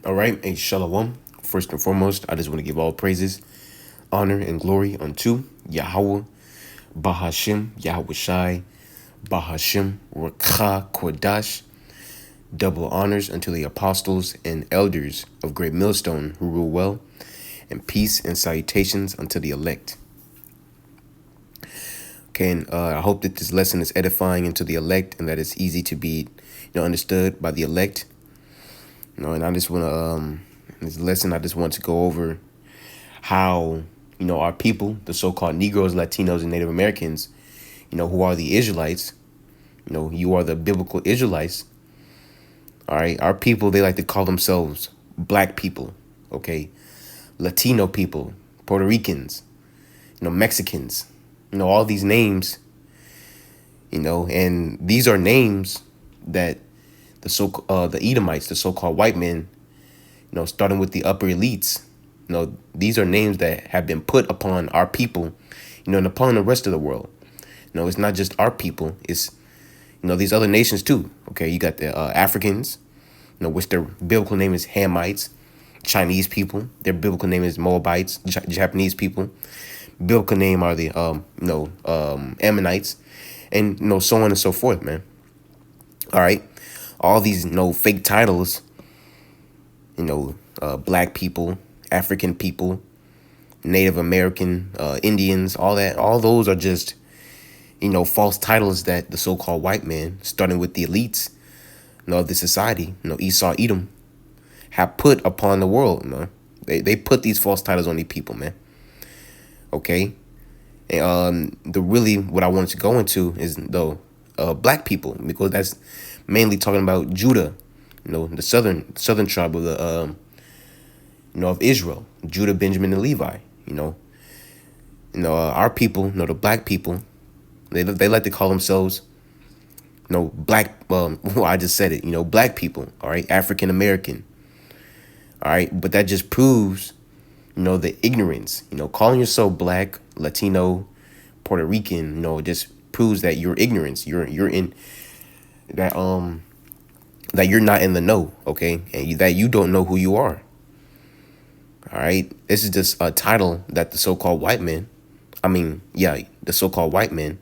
All right, a shalom. First and foremost, I just want to give all praises, honor, and glory unto Yahweh, Bahashim, Yahweh Shai, Bahashim, Rakha, Kodash. Double honors unto the apostles and elders of Great Millstone who rule well, and peace and salutations unto the elect. Okay, and I hope that this lesson is edifying into the elect and that it's easy to be, understood by the elect. And I just want to, in this lesson, I just want to go over how, our people, the so-called Negroes, Latinos, and Native Americans, who are the Israelites, you are the biblical Israelites. All right. Our people, they like to call themselves black people. Okay. Latino people, Puerto Ricans, Mexicans, all these names, and these are names that the Edomites, the so-called white men, starting with the upper elites, these are names that have been put upon our people, and upon the rest of the world. It's not just our people, it's, these other nations too. Okay, you got the Africans, which their biblical name is Hamites. Chinese people, their biblical name is Moabites. Japanese people, biblical name are the Ammonites, and so on and so forth, man. All right, all these fake titles, black people, African people, Native American, Indians, all that, all those are just false titles that the so-called white man, starting with the elites, of the society, Esau, Edom, have put upon the world, man. They put these false titles on these people, man. Okay, and the really what I wanted to go into is the black people, because that's mainly talking about Judah, the southern tribe of the of Israel, Judah, Benjamin, and Levi. Our people, the black people, they like to call themselves, black. Well, I just said it, black people. All right, African American. All right, but that just proves, the ignorance. Calling yourself black, Latino, Puerto Rican, it just proves that you're ignorance. You're in that that you're not in the know, okay, and that you don't know who you are. All right, this is just a title that the so-called white men, the so-called white men,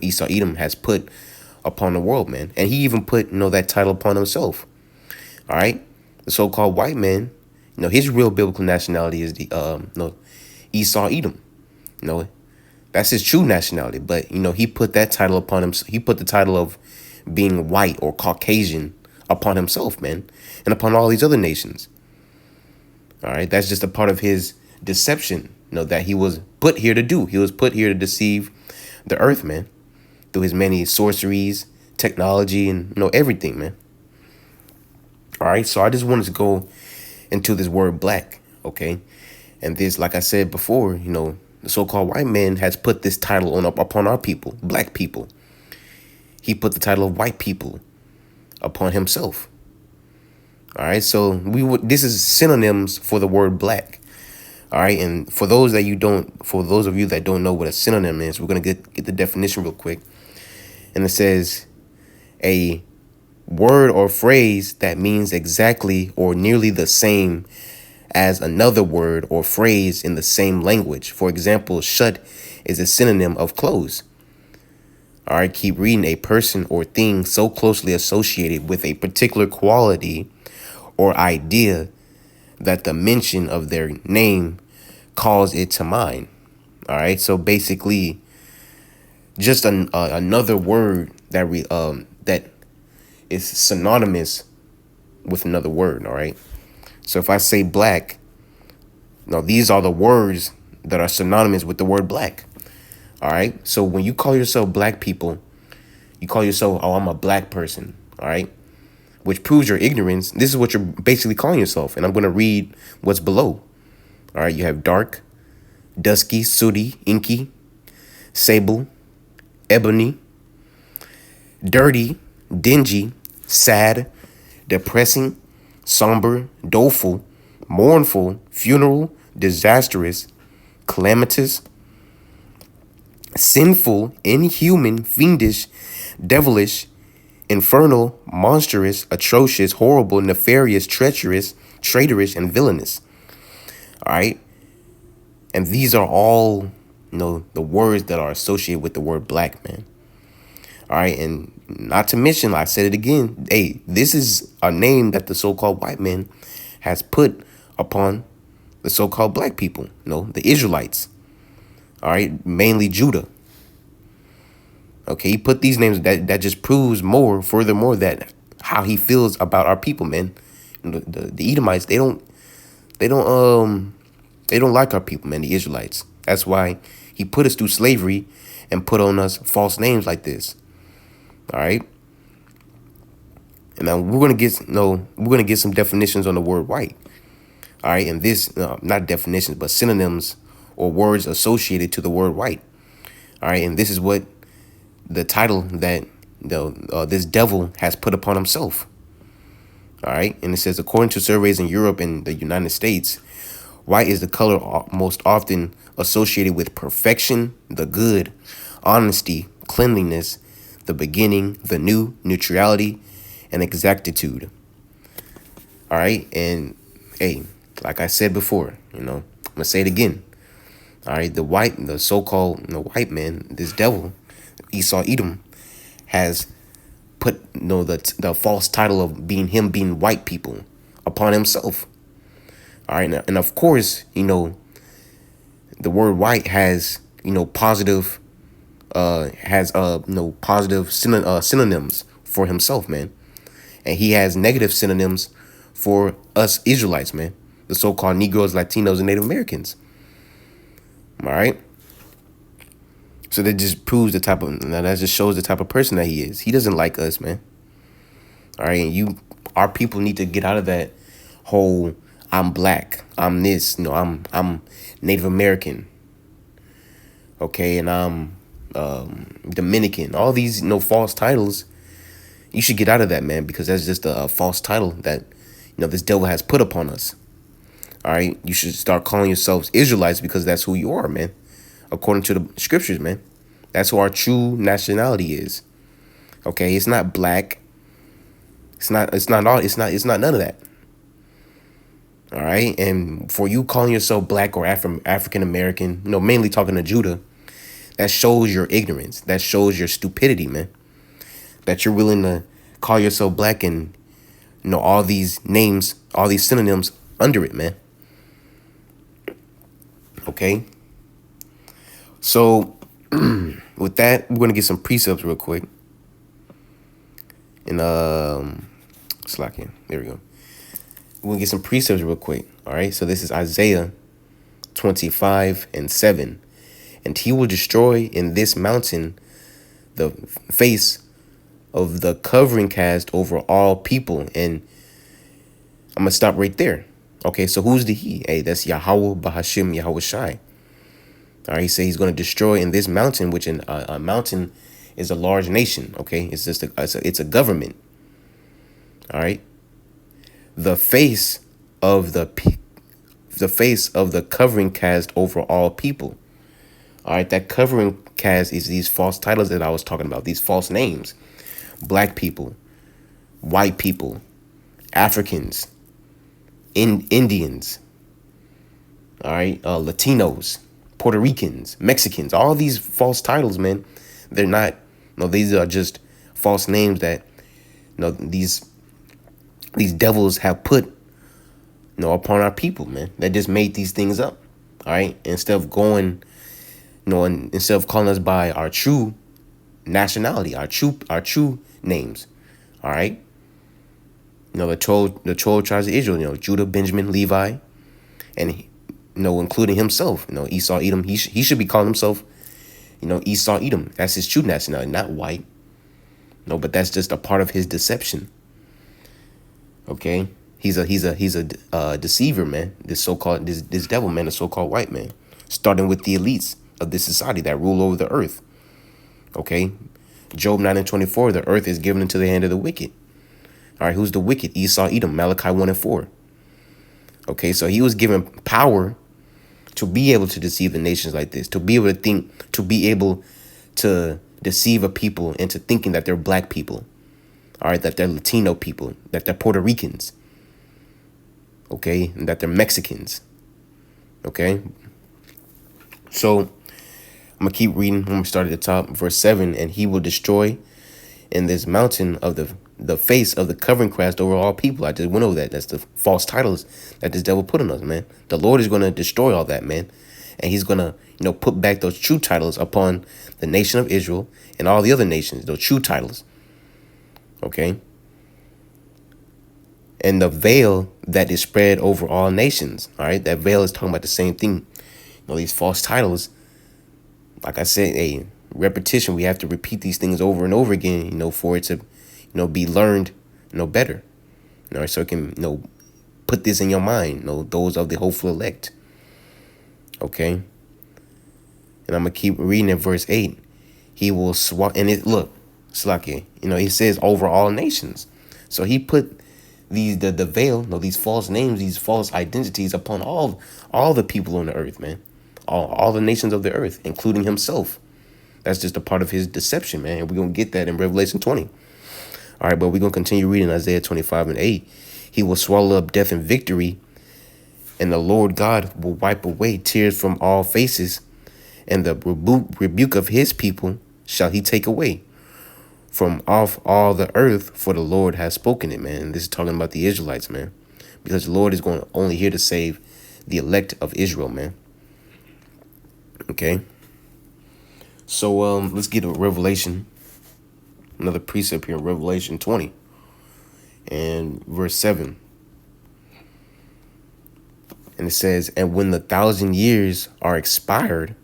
Esau Edom has put upon the world, man, and he even put that title upon himself. All right, the so-called white man, his real biblical nationality is the Esau Edom. That's his true nationality, but he put that title upon him. He put the title of being white or Caucasian upon himself, man, and upon all these other nations. All right, that's just a part of his deception, that he was put here to do. He was put here to deceive the earth, man, through his many sorceries, technology, and everything, man. All right, so I just wanted to go into this word black, okay, and this, like I said before, the so-called white man has put this title upon our people, black people. He put the title of white people upon himself. All right, so this is synonyms for the word black. All right, and for those of you that don't know what a synonym is, we're gonna get the definition real quick. And it says a word or phrase that means exactly or nearly the same as another word or phrase in the same language. For example, shut is a synonym of close. All right, keep reading. A person or thing so closely associated with a particular quality or idea that the mention of their name calls it to mind. All right, so basically, just another word that is synonymous with another word. All right, so if I say black, these are the words that are synonymous with the word black. All right, so when you call yourself black people, you call yourself, oh, I'm a black person. All right, which proves your ignorance. This is what you're basically calling yourself. And I'm going to read what's below. All right, you have dark, dusky, sooty, inky, sable, ebony, dirty, dingy, sad, depressing, somber, doleful, mournful, funeral, disastrous, calamitous, sinful, inhuman, fiendish, devilish, infernal, monstrous, atrocious, horrible, nefarious, treacherous, traitorous, and villainous. All right. And these are all, the words that are associated with the word black, man. All right. And not to mention, I said it again. Hey, this is a name that the so-called white man has put upon the so-called black people, the Israelites. All right. Mainly Judah. Okay. He put these names that just proves furthermore, that how he feels about our people, man. The Edomites, they don't like our people, man, the Israelites. That's why he put us through slavery and put on us false names like this. All right. And now we're gonna get some definitions on the word white. All right, and this not definitions, but synonyms or words associated to the word white. All right, and this is what the title that this devil has put upon himself. All right, and it says, according to surveys in Europe and the United States, white is the color most often associated with perfection, the good, honesty, cleanliness, the beginning, the new, neutrality, and exactitude. All right, and hey, like I said before, I'm gonna say it again. All right, the so-called white man, this devil, Esau Edom, has put the false title of being white people upon himself. All right, and of course, the word white has positive positive synonyms for himself, man, and he has negative synonyms for us Israelites, man, the so-called Negroes, Latinos, and Native Americans. All right. So that just proves that just shows the type of person that he is. He doesn't like us, man. All right. And our people need to get out of that whole, I'm black, I'm this, I'm Native American. Okay. And I'm Dominican, all these, false titles. You should get out of that, man, because that's just a false title that, this devil has put upon us. All right. You should start calling yourselves Israelites because that's who you are, man. According to the scriptures, man. That's who our true nationality is. Okay. It's not black. It's not none of that. All right. And for you calling yourself black or African American, mainly talking to Judah, that shows your ignorance. That shows your stupidity, man. That you're willing to call yourself black and, all these names, all these synonyms under it, man. Okay. So with that, we're going to get some precepts real quick. And slacking. There we go. We're going to get some precepts real quick. All right. So this is Isaiah 25:7. And he will destroy in this mountain the face of the covering cast over all people. And I'm going to stop right there. Okay, so who's the he? Hey, that's Yahweh Bahashim Yahweh Shai. All right, he said he's going to destroy in this mountain, which a mountain is a large nation. Okay, it's just it's a government. All right, the face of the covering cast over all people. All right, that covering cast is these false titles that I was talking about. These false names: black people, white people, Africans, Indians. All right, Latinos, Puerto Ricans, Mexicans, all these false titles, man. They're not, these are just false names that, these devils have put, upon our people, man. That just made these things up. All right. Instead of going, instead of calling us by our true nationality, our true names. All right. The 12 tribes of Israel, Judah, Benjamin, Levi, and including himself, Esau, Edom. He should be calling himself, Esau, Edom. That's his true nationality, not white. No, but that's just a part of his deception. Okay, he's a deceiver, man. This so-called this devil, man, the so-called white man, starting with the elites of this society that rule over the earth. Okay, Job 9:24, the earth is given into the hand of the wicked. All right, who's the wicked? Esau, Edom, Malachi 1:4. Okay, so he was given power to be able to deceive the nations like this, to be able to think, to be able to deceive a people into thinking that they're black people. All right, that they're Latino people, that they're Puerto Ricans, okay, and that they're Mexicans, okay. So I'm gonna keep reading. I'm gonna start at the top, verse 7. And he will destroy in this mountain of the face of the covering crest over all people. I just went over that. That's the false titles that this devil put on us, man. The Lord is gonna destroy all that, man, and He's gonna put back those true titles upon the nation of Israel and all the other nations. Those true titles, okay. And the veil that is spread over all nations. All right, that veil is talking about the same thing. These false titles, like I said, repetition. We have to repeat these things over and over again, for it to, be learned, better. So it can, put this in your mind, those of the hopeful elect. Okay. And I'm gonna keep reading at verse 8. He will swat, and it look, Slakia, he says over all nations. So he put the veil, these false names, these false identities upon all the people on the earth, man. All the nations of the earth, including himself. That's just a part of his deception, man. And we're going to get that in Revelation 20. All right, but we're going to continue reading Isaiah 25 and 8. He will swallow up death and victory, and the Lord God will wipe away tears from all faces, and the rebuke of his people shall he take away from off all the earth, for the Lord has spoken it, man. And this is talking about the Israelites, man, because the Lord is going to only here to save the elect of Israel, man. Okay. So let's get a Revelation, another precept here, Revelation 20 and verse 7. And it says, and when the 1,000 years are expired,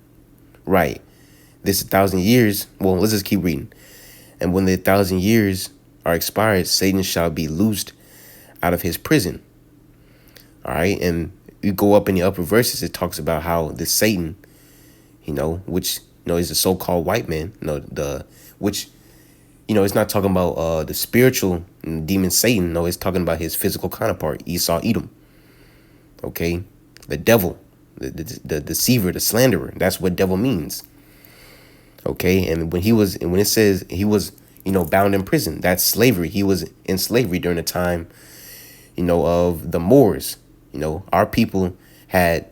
right, this 1,000 years, well, let's just keep reading. And when the 1,000 years are expired, Satan shall be loosed out of his prison. All right, and you go up in the upper verses, it talks about how this Satan, which is the so-called white man, which it's not talking about the spiritual demon Satan. No, it's talking about his physical counterpart, Esau, Edom. Okay, the devil, the deceiver, the slanderer. That's what devil means. Okay, and when it says he was, bound in prison, that's slavery. He was in slavery during the time, of the Moors. Our people had,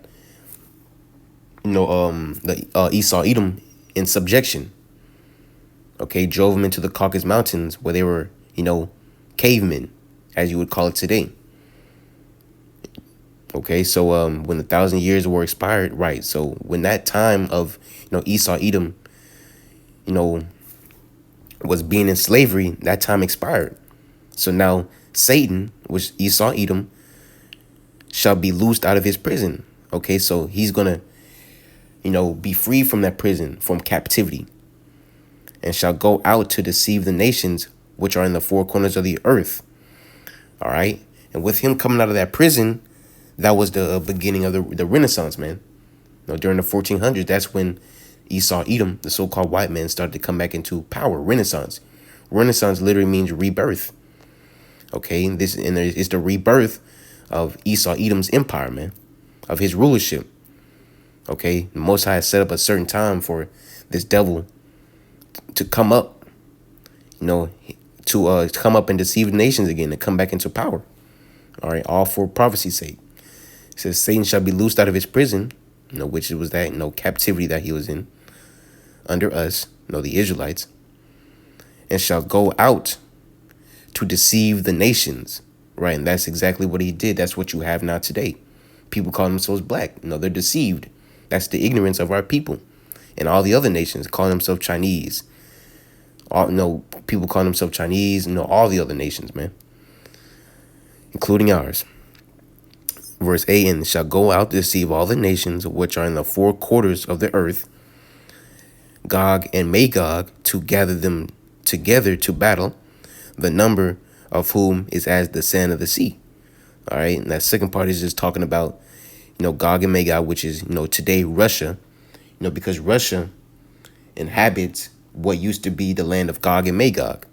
the Esau, Edom in subjection. Okay, drove them into the Caucasus Mountains where they were, cavemen, as you would call it today. Okay, so when the 1,000 years were expired, right? So when that time of, Esau, Edom, was being in slavery, that time expired. So now Satan, which Esau, Edom, shall be loosed out of his prison. Okay, so he's gonna, be free from that prison, from captivity, and shall go out to deceive the nations which are in the four corners of the earth. All right, and with him coming out of that prison, that was the beginning of the Renaissance, man. During the 1400s, that's when Esau, Edom, the so-called white man, started to come back into power. Renaissance. Renaissance literally means rebirth. Okay, this and it's the rebirth of Esau, Edom's empire, man, of his rulership. Okay, the Most High has set up a certain time for this devil to come up, to come up and deceive the nations again, to come back into power. All right, all for prophecy's sake. It says Satan shall be loosed out of his prison, which was that, captivity that he was in under us, the Israelites, and shall go out to deceive the nations, right? And that's exactly what he did. That's what you have now today. People call themselves black. They're deceived. That's the ignorance of our people. And all the other nations calling themselves Chinese. People calling themselves Chinese, all the other nations, man, including ours. Verse 8, and shall go out to deceive all the nations which are in the four quarters of the earth, Gog and Magog, to gather them together to battle, the number of whom is as the sand of the sea. All right, and that second part is just talking about, Gog and Magog, which is, today Russia, because Russia inhabits what used to be the land of Gog and Magog.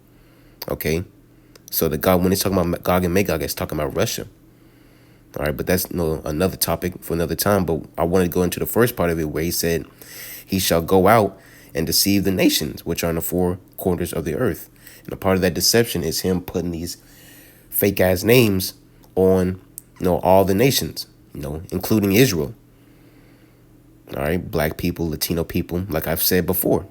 Okay, so when it's talking about Gog and Magog, it's talking about Russia. All right, but that's another topic for another time. But I want to go into the first part of it where he said, he shall go out and deceive the nations which are in the four quarters of the earth. And a part of that deception is him putting these fake ass names on, all the nations, including Israel. All right, black people, Latino people, like I've said before.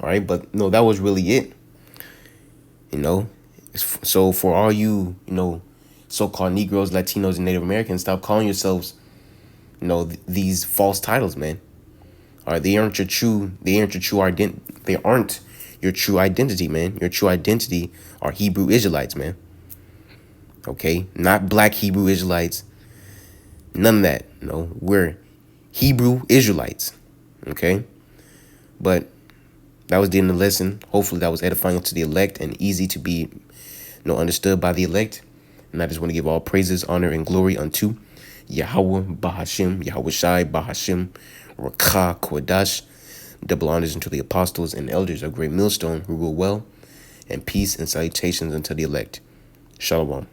All right, but no, that was really it. So for all you, so-called Negroes, Latinos, and Native Americans, stop calling yourselves, these false titles, man. All right, they aren't your true identity. They aren't your true identity, man. Your true identity are Hebrew Israelites, man. Okay, not black Hebrew Israelites. None of that. We're Hebrew Israelites. Okay, but that was the end of the lesson. Hopefully, that was edifying to the elect and easy to be, understood by the elect. And I just want to give all praises, honor, and glory unto Yahweh Bahashim, Yahweh Shai Bahashim, Rakah Kodash. Double honors unto the apostles and elders of Great Millstone who rule well, and peace and salutations unto the elect. Shalom.